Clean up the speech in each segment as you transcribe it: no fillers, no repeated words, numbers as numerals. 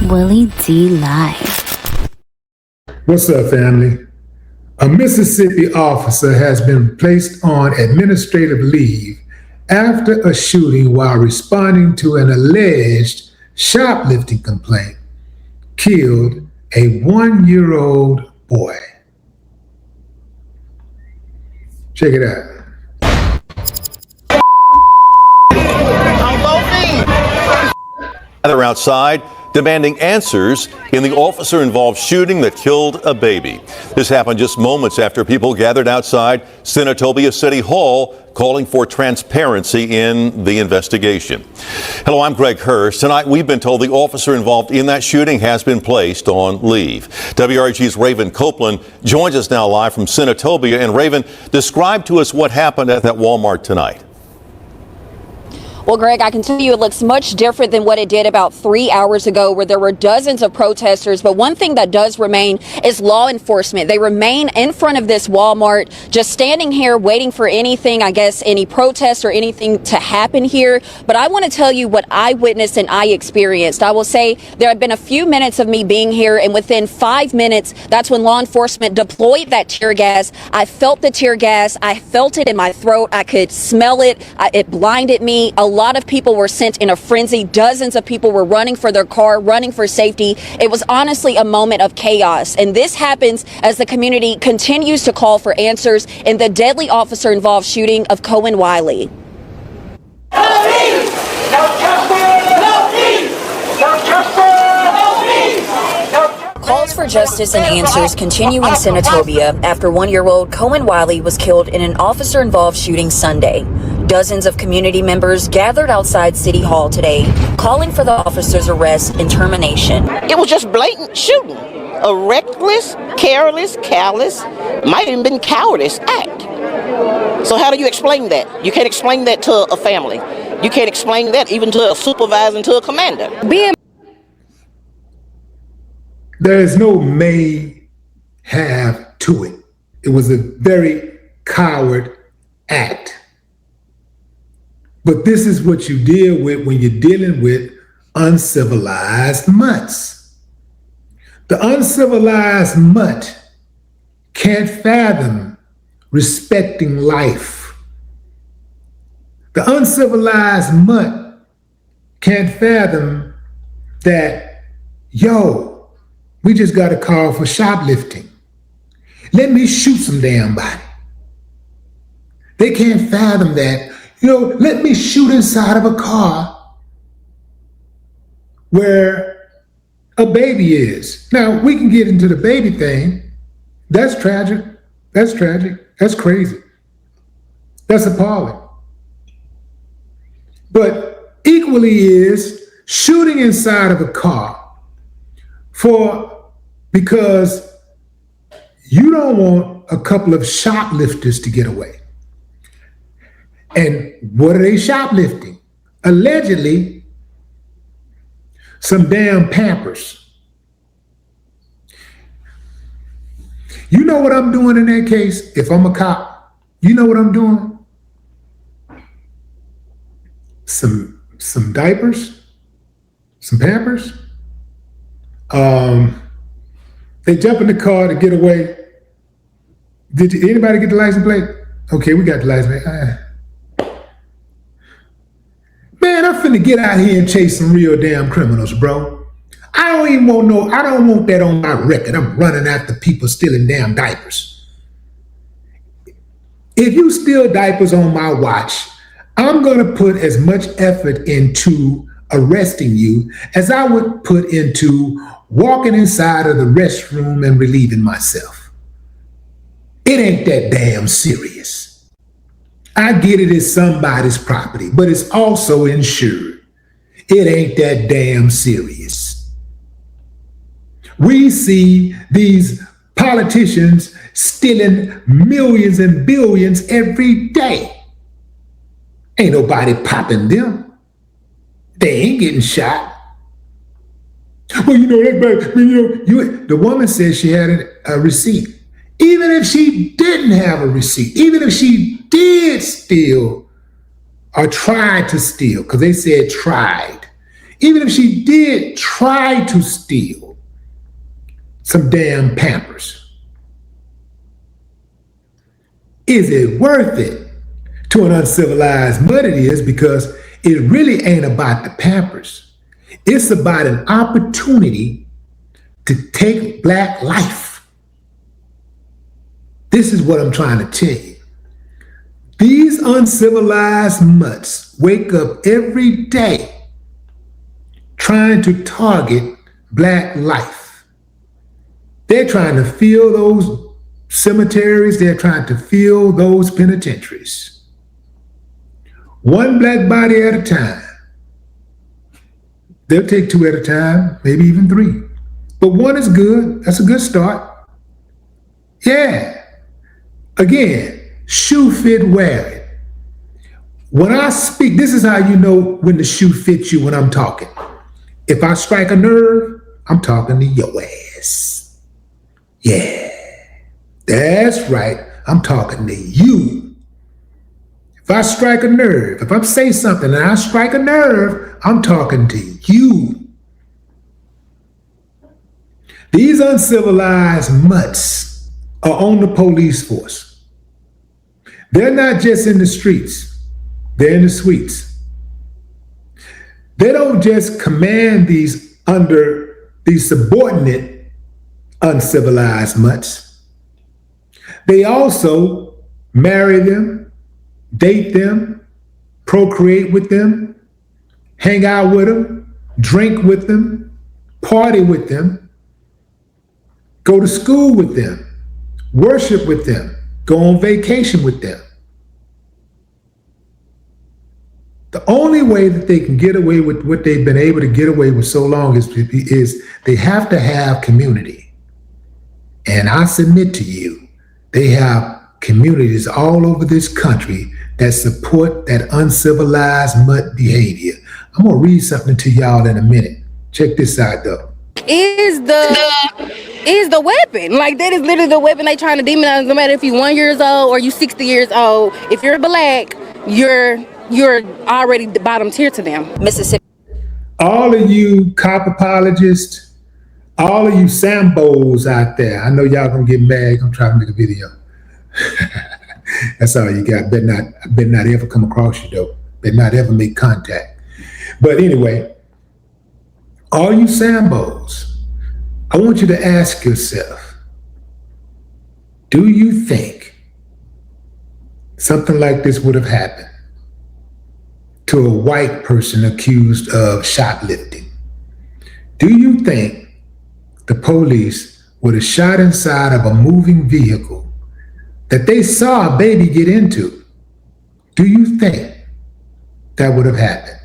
Willie D Live. What's up, family? A Mississippi officer has been placed on administrative leave after a shooting while responding to an alleged shoplifting complaint killed a 1-year-old boy. Check it out. They're outside demanding answers in the officer-involved shooting that killed a baby. This happened just moments after people gathered outside Senatobia City Hall calling for transparency in the investigation. Hello, I'm Greg Hurst. Tonight, we've been told the officer involved in that shooting has been placed on leave. WRG's Raven Copeland joins us now live from Senatobia. And Raven, describe to us what happened at that Walmart tonight. Well, Greg, I can tell you it looks much different than what it did about 3 hours ago, where there were dozens of protesters. But one thing that does remain is law enforcement. They remain in front of this Walmart, just standing here waiting for anything, I guess, any protest or anything to happen here. But I want to tell you what I witnessed and I experienced. I will say there have been a few minutes of me being here, and within 5 minutes, that's when law enforcement deployed that tear gas. I felt the tear gas. I felt it in my throat. I could smell it. It blinded me. A lot of people were sent in a frenzy. Dozens of people were running for their car, running for safety. It was honestly a moment of chaos. And this happens as the community continues to call for answers in the deadly officer-involved shooting of Kohen Wiley. No peace! No justice! No peace! No justice! No peace! No justice! Calls for justice and answers continue in Senatobia after 1-year-old Kohen Wiley was killed in an officer-involved shooting Sunday. Dozens of community members gathered outside City Hall today, calling for the officer's arrest and termination. It was just blatant shooting. A reckless, careless, callous, might have even been cowardice act. So how do you explain that? You can't explain that to a family. You can't explain that even to a supervisor and to a commander. There is no may have to it. It was a very coward act. But this is what you deal with when you're dealing with uncivilized mutts. The uncivilized mutt can't fathom respecting life. The uncivilized mutt can't fathom that, yo, we just got a call for shoplifting. Let me shoot some damn body. They can't fathom that. Let me shoot inside of a car where a baby is. Now, we can get into the baby thing. That's tragic. That's tragic. That's crazy. That's appalling. But equally is shooting inside of a car because you don't want a couple of shoplifters to get away. And what are they shoplifting? Allegedly, some damn Pampers. You know what I'm doing in that case? If I'm a cop, you know what I'm doing? Some diapers, some Pampers. They jump in the car to get away. Anybody get the license plate? Okay, we got the license plate. Man, I'm finna get out here and chase some real damn criminals, bro. I don't want that on my record. I'm running after people stealing damn diapers. If you steal diapers on my watch, I'm gonna put as much effort into arresting you as I would put into walking inside of the restroom and relieving myself. It ain't that damn serious. I get it as somebody's property, but it's also insured. It ain't that damn serious. We see these politicians stealing millions and billions every day. Ain't nobody popping them. They ain't getting shot. Well, that's bad. The woman said she had a receipt. Even if she didn't have a receipt, even if she did steal or tried to steal, because they said tried, Even if she did try to steal some damn Pampers, is it worth it? To an uncivilized mud it is, because it really ain't about the Pampers. It's about an opportunity to take Black life. This is what I'm trying to tell you. These uncivilized mutts wake up every day trying to target Black life. They're trying to fill those cemeteries. They're trying to fill those penitentiaries. One Black body at a time. They'll take 2 at a time, maybe even 3. But 1 is good. That's a good start. Yeah. Again, shoe fit, wear it. When I speak, this is how you know when the shoe fits you when I'm talking. If I strike a nerve, I'm talking to your ass. Yeah. That's right. I'm talking to you. If I strike a nerve, if I say something and I strike a nerve, I'm talking to you. These uncivilized mutts are on the police force. They're not just in the streets, they're in the suites. They don't just command these subordinate uncivilized mutts. They also marry them, date them, procreate with them, hang out with them, drink with them, party with them, go to school with them, worship with them, go on vacation with them. The only way that they can get away with what they've been able to get away with so long is they have to have community. And I submit to you, they have communities all over this country that support that uncivilized mutt behavior. I'm gonna read something to y'all in a minute. Check this out though. Is the weapon. Like, that is literally the weapon they trying to demonize, no matter if you're 1 year old or you 60 years old. If you're Black, you're already the bottom tier to them. Mississippi. All of you cop apologists, all of you Sambos out there, I know y'all gonna get mad. I'm trying to make a video. That's all you got. Better not ever come across you though. Better not ever make contact. But anyway, all you Sambos, I want you to ask yourself, do you think something like this would have happened to a white person accused of shoplifting? Do you think the police would have shot inside of a moving vehicle that they saw a baby get into? Do you think that would have happened?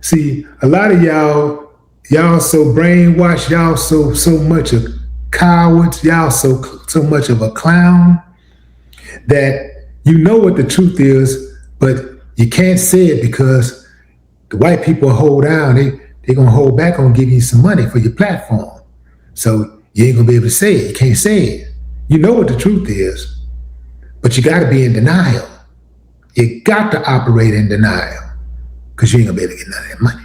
See, a lot of y'all so brainwashed, y'all so much of cowards, y'all so much of a clown that you know what the truth is, but you can't say it because the white people hold down. They're gonna hold back on giving you some money for your platform. So you ain't gonna be able to say it. You can't say it. You know what the truth is, but you gotta be in denial. You got to operate in denial because you ain't gonna be able to get none of that money.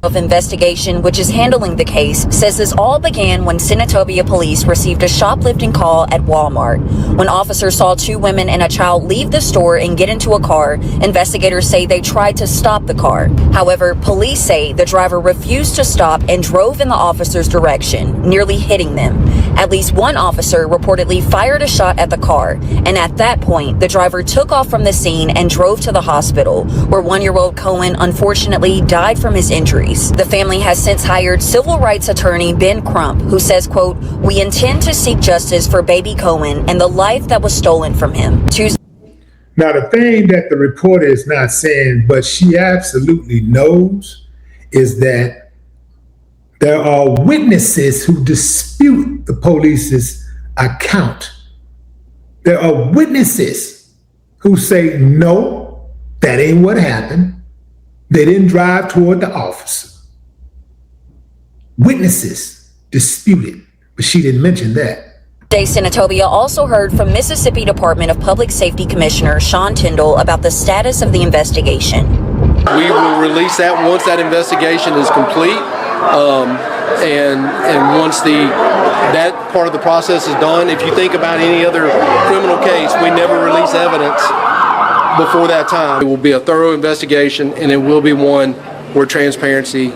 Of investigation, which is handling the case, says this all began when Senatobia police received a shoplifting call at Walmart. When officers saw 2 women and a child leave the store and get into a car, investigators say they tried to stop the car. However, police say the driver refused to stop and drove in the officers' direction, nearly hitting them. At least one officer reportedly fired a shot at the car, and at that point, the driver took off from the scene and drove to the hospital, where 1-year-old Kohen unfortunately died from his injuries. The family has since hired civil rights attorney Ben Crump, who says, quote, "We intend to seek justice for baby Kohen and the life that was stolen from him." Now, the thing that the reporter is not saying, but she absolutely knows, is that there are witnesses who dispute the police's account. There are witnesses who say, no, that ain't what happened. They didn't drive toward the officer. Witnesses disputed, but she didn't mention that. Today, Senatobia also heard from Mississippi Department of Public Safety Commissioner Sean Tyndall about the status of the investigation. We will release that once that investigation is complete, and once that part of the process is done. If you think about any other criminal case, we never release evidence before that time. It will be a thorough investigation, and it will be one where transparency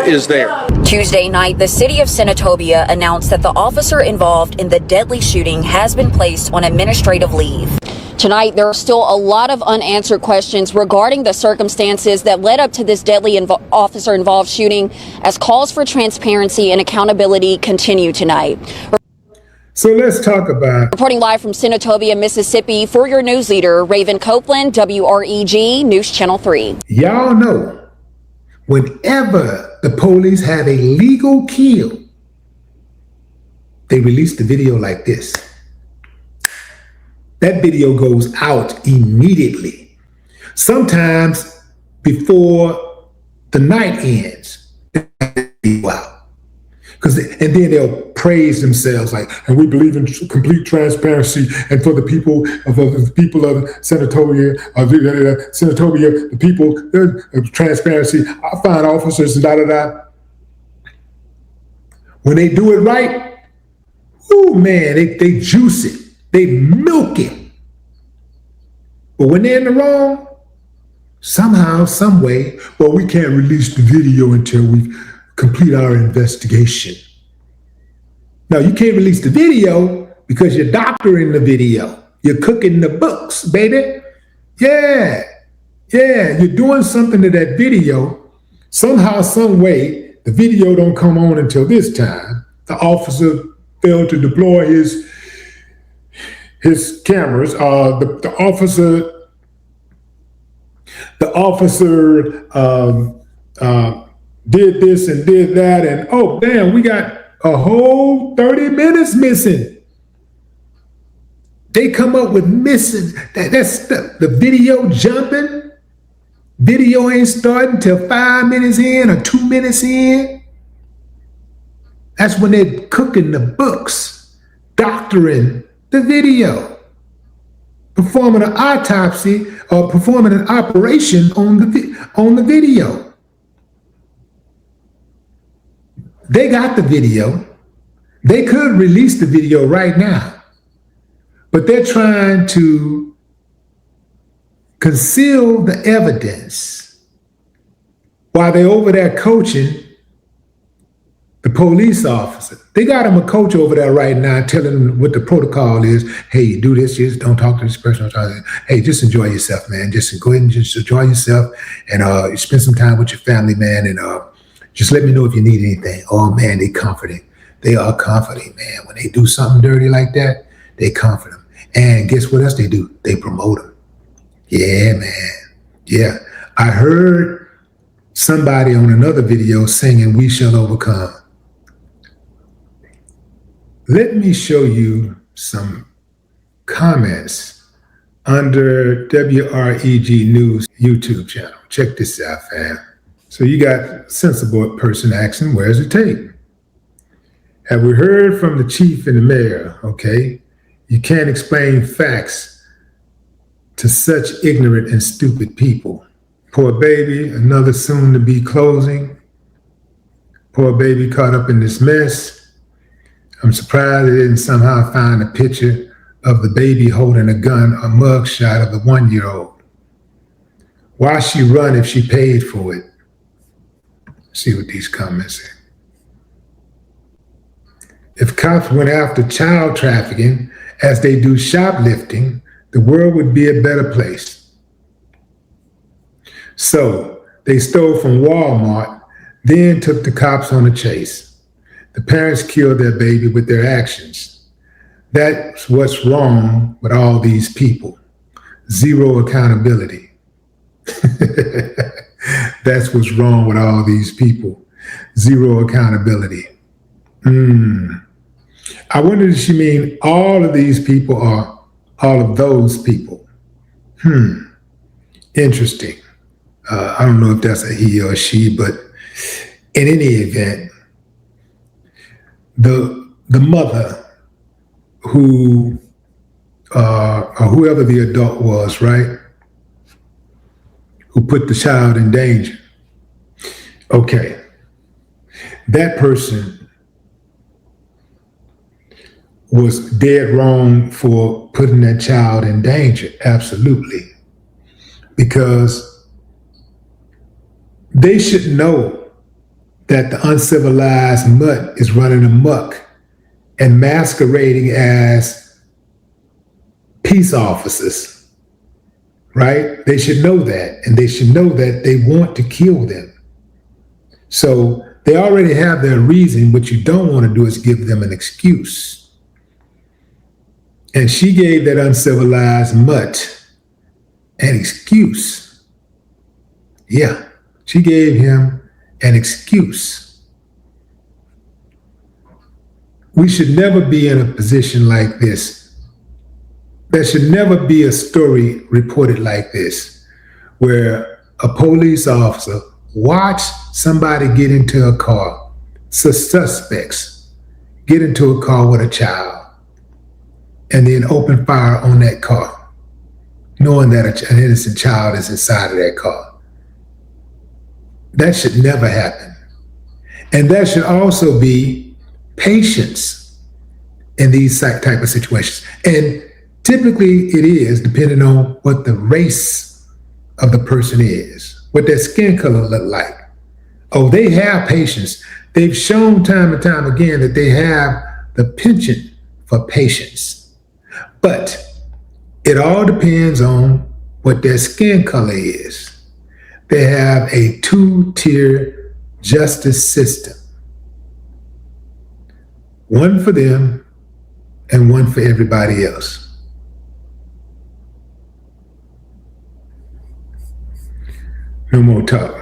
is there. Tuesday night, the city of Senatobia announced that the officer involved in the deadly shooting has been placed on administrative leave. Tonight, there are still a lot of unanswered questions regarding the circumstances that led up to this deadly officer-involved shooting, as calls for transparency and accountability continue tonight. So let's talk about... Reporting live from Senatobia, Mississippi, for your news leader, Raven Copeland, WREG News Channel 3. Y'all know, whenever the police have a legal kill, they release the video like this. That video goes out immediately. Sometimes before the night ends, wow. And then they'll praise themselves like, and we believe in complete transparency, and for the people of Senatobia, the people of transparency, I find officers and da-da-da. When they do it right, oh man, they juice it. They milk it. But when they're in the wrong, somehow, some way, well, we can't release the video until we complete our investigation. Now, you can't release the video because you're doctoring the video. You're cooking the books, baby. Yeah, you're doing something to that video. Somehow, some way, the video don't come on until this time. The officer failed to deploy his cameras. The officer did this and did that, and oh damn, we got a whole 30 minutes missing. They come up with missing. That's the video jumping. Video ain't starting till 5 minutes in or 2 minutes in. That's when they're cooking the books, doctoring the video, performing an autopsy or performing an operation on the video. They got the video. They could release the video right now, but they're trying to conceal the evidence while they're over there coaching the police officer. They got him a coach over there right now telling him what the protocol is. Hey, do this, just don't talk to this person. Hey, just enjoy yourself, man. Just go ahead and just enjoy yourself and spend some time with your family, man. And just let me know if you need anything. Oh, man, they comforting. They are comforting, man. When they do something dirty like that, they comfort them. And guess what else they do? They promote them. Yeah, man. Yeah. I heard somebody on another video singing, "We Shall Overcome." Let me show you some comments under WREG News YouTube channel. Check this out, fam. So you got sensible person asking, where's the tape? Have we heard from the chief and the mayor? Okay. You can't explain facts to such ignorant and stupid people. Poor baby, another soon to be closing. Poor baby caught up in this mess. I'm surprised they didn't somehow find a picture of the baby holding a gun, a mugshot of the 1-year-old. Why she run if she paid for it? See what these comments say. If cops went after child trafficking as they do shoplifting, the world would be a better place. So they stole from Walmart, then took the cops on a chase. The parents killed their baby with their actions. That's what's wrong with all these people. Zero accountability. That's what's wrong with all these people. Zero accountability. I wonder if she mean all of these people or all of those people. Interesting. I don't know if that's a he or a she, but in any event, the mother who, or whoever the adult was, right, who put the child in danger. Okay, that person was dead wrong for putting that child in danger, absolutely. Because they should know that the uncivilized mutt is running amok and masquerading as peace officers, right? They should know that, and they should know that they want to kill them. So they already have their reason. What you don't want to do is give them an excuse. And she gave that uncivilized mutt an excuse. Yeah, she gave him an excuse. We should never be in a position like this. There should never be a story reported like this, where a police officer watched somebody get into a car, suspects get into a car with a child, and then open fire on that car, knowing that an innocent child is inside of that car. That should never happen. And there should also be patience in these type of situations. And typically it is, depending on what the race of the person is, what their skin color look like. Oh, they have patience. They've shown time and time again that they have the penchant for patience. But it all depends on what their skin color is. They have a two-tier justice system. One for them and one for everybody else. No more talk.